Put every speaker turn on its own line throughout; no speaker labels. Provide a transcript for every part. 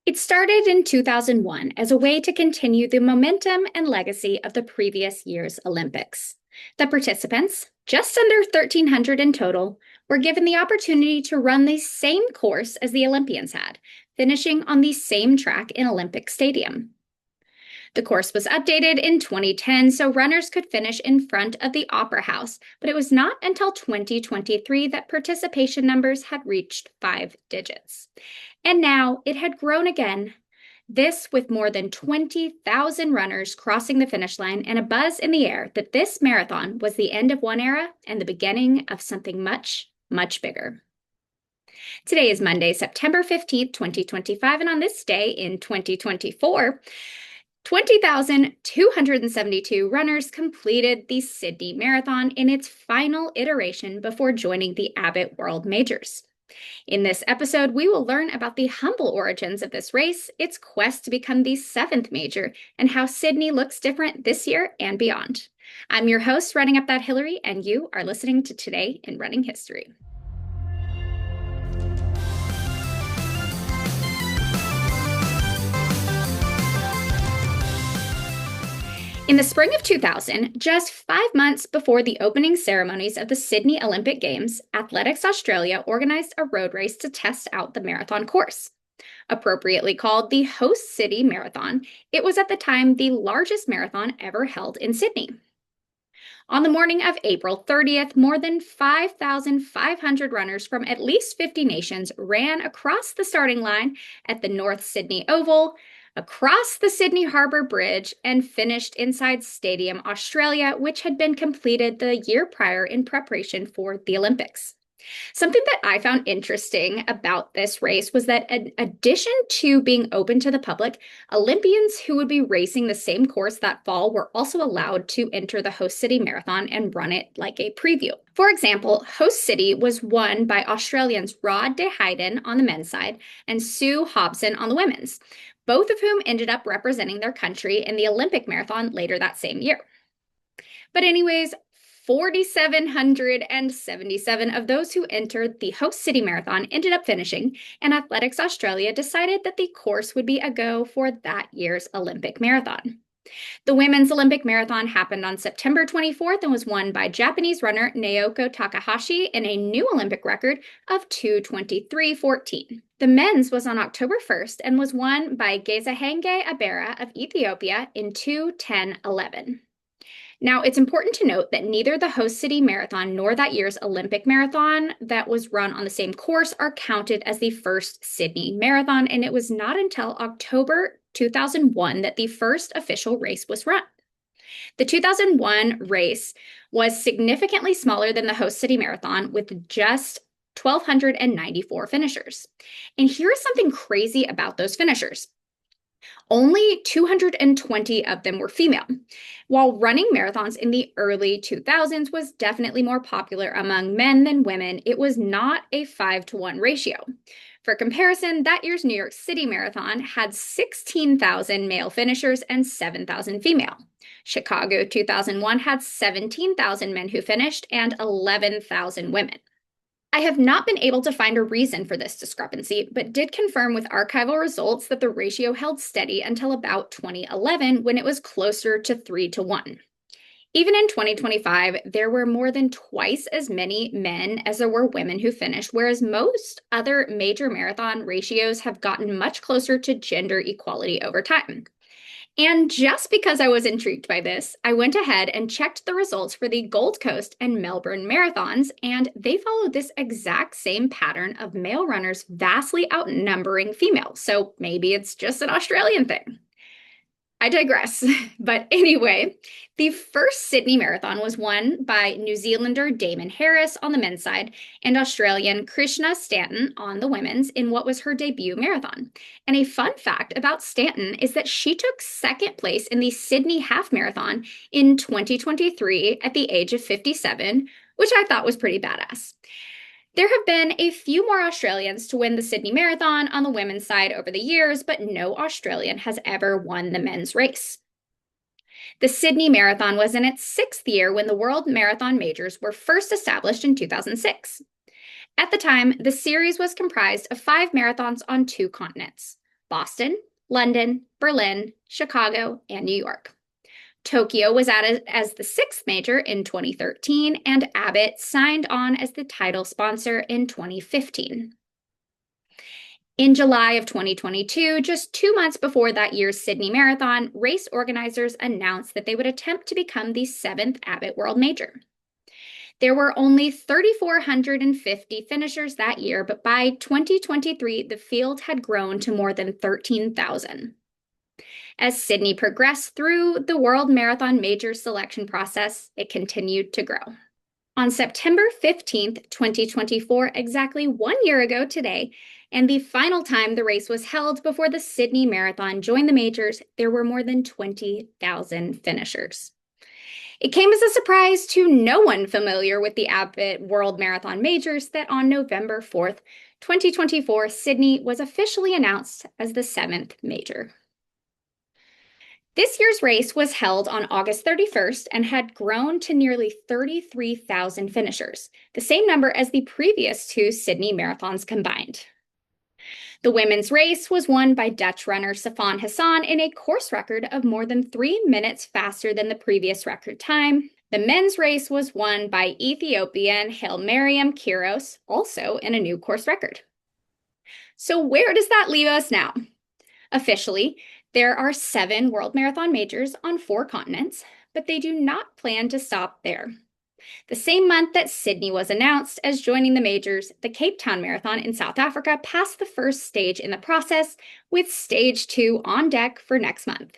It started in 2001 as a way to continue the momentum and legacy of the previous year's Olympics. The participants, just under 1,300 in total, were given the opportunity to run the same course as the Olympians had, finishing on the same track in Olympic Stadium. The course was updated in 2010 so runners could finish in front of the Opera House, but it was not until 2023 that participation numbers had reached 5 digits. And now it had grown again. This with more than 20,000 runners crossing the finish line and a buzz in the air that this marathon was the end of one era and the beginning of something much, much bigger. Today is Monday, September 15th, 2025, and on this day in 2024, 20,272 runners completed the Sydney Marathon in its final iteration before joining the Abbott World Majors. In this episode, we will learn about the humble origins of this race, its quest to become the 7th major, and how Sydney looks different this year and beyond. I'm your host, Running Up That Hillary, and you are listening to Today in Running History. In the spring of 2000, just 5 months before the opening ceremonies of the Sydney Olympic Games, Athletics Australia organized a road race to test out the marathon course. Appropriately called the Host City Marathon, it was at the time the largest marathon ever held in Sydney. On the morning of April 30th, more than 5,500 runners from at least 50 nations ran across the starting line at the North Sydney Oval, across the Sydney Harbour Bridge, and finished inside Stadium Australia, which had been completed the year prior in preparation for the Olympics. Something that I found interesting about this race was that in addition to being open to the public, Olympians who would be racing the same course that fall were also allowed to enter the Host City Marathon and run it like a preview. For example, Host City was won by Australians Rod de Hayden on the men's side and Sue Hobson on the women's, both of whom ended up representing their country in the Olympic marathon later that same year. But anyways, 4,777 of those who entered the Host City Marathon ended up finishing, and Athletics Australia decided that the course would be a go for that year's Olympic marathon. The women's Olympic marathon happened on September 24th and was won by Japanese runner Naoko Takahashi in a new Olympic record of 2:23:14. The men's was on October 1st and was won by Gezahenge Abera of Ethiopia in 2:10:11. Now, it's important to note that neither the Host City Marathon nor that year's Olympic marathon that was run on the same course are counted as the first Sydney Marathon, and it was not until October 2001 that the first official race was run. The 2001 race was significantly smaller than the Host City Marathon, with just 1,294 finishers. And here is something crazy about those finishers. Only 220 of them were female. While running marathons in the early 2000s was definitely more popular among men than women, it was not a 5-to-1 ratio. For comparison, that year's New York City Marathon had 16,000 male finishers and 7,000 female. Chicago 2001 had 17,000 men who finished and 11,000 women. I have not been able to find a reason for this discrepancy, but did confirm with archival results that the ratio held steady until about 2011 when it was closer to 3-to-1. Even in 2025, there were more than twice as many men as there were women who finished, whereas most other major marathon ratios have gotten much closer to gender equality over time. And just because I was intrigued by this, I went ahead and checked the results for the Gold Coast and Melbourne marathons, and they followed this exact same pattern of male runners vastly outnumbering females. So maybe it's just an Australian thing. I digress. But anyway, the first Sydney Marathon was won by New Zealander Damon Harris on the men's side and Australian Krishna Stanton on the women's in what was her debut marathon. And a fun fact about Stanton is that she took second place in the Sydney Half Marathon in 2023 at the age of 57, which I thought was pretty badass. There have been a few more Australians to win the Sydney Marathon on the women's side over the years, but no Australian has ever won the men's race. The Sydney Marathon was in its 6th year when the World Marathon Majors were first established in 2006. At the time, the series was comprised of 5 marathons on 2 continents. Boston, London, Berlin, Chicago, and New York. Tokyo was added as the sixth major in 2013, and Abbott signed on as the title sponsor in 2015. In July of 2022, just 2 months before that year's Sydney Marathon, race organizers announced that they would attempt to become the seventh Abbott World Major. There were only 3,450 finishers that year, but by 2023, the field had grown to more than 13,000. As Sydney progressed through the World Marathon Majors selection process, it continued to grow. On September 15th, 2024, exactly 1 year ago today, and the final time the race was held before the Sydney Marathon joined the majors, there were more than 20,000 finishers. It came as a surprise to no one familiar with the Abbott World Marathon Majors that on November 4th, 2024, Sydney was officially announced as the seventh major. This year's race was held on August 31st and had grown to nearly 33,000 finishers, the same number as the previous two Sydney marathons combined. The women's race was won by Dutch runner Sifan Hassan in a course record of more than 3 minutes faster than the previous record time. The men's race was won by Ethiopian Hailmariam Kiros, also in a new course record. So where does that leave us now? Officially, there are 7 World Marathon Majors on 4 continents, but they do not plan to stop there. The same month that Sydney was announced as joining the majors, the Cape Town Marathon in South Africa passed the first stage in the process, with stage 2 on deck for next month.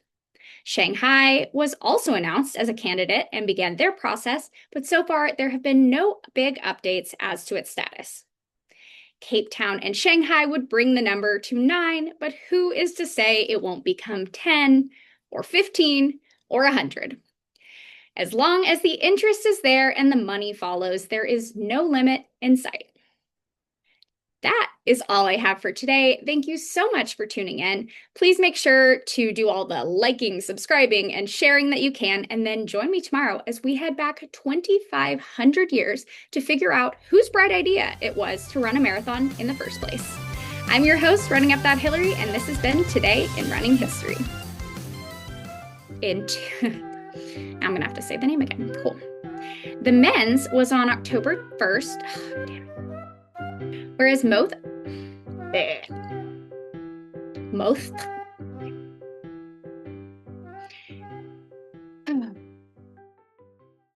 Shanghai was also announced as a candidate and began their process, but so far there have been no big updates as to its status. Cape Town and Shanghai would bring the number to 9, but who is to say it won't become 10 or 15 or 100? As long as the interest is there and the money follows, there is no limit in sight. That is all I have for today. Thank you so much for tuning in. Please make sure to do all the liking, subscribing, and sharing that you can, and then join me tomorrow as we head back 2,500 years to figure out whose bright idea it was to run a marathon in the first place. I'm your host, Running Up That Hillary, and this has been Today in Running History. I'm going to have to say the name again. Cool. The men's was on October 1st. Oh, damn it. Whereas most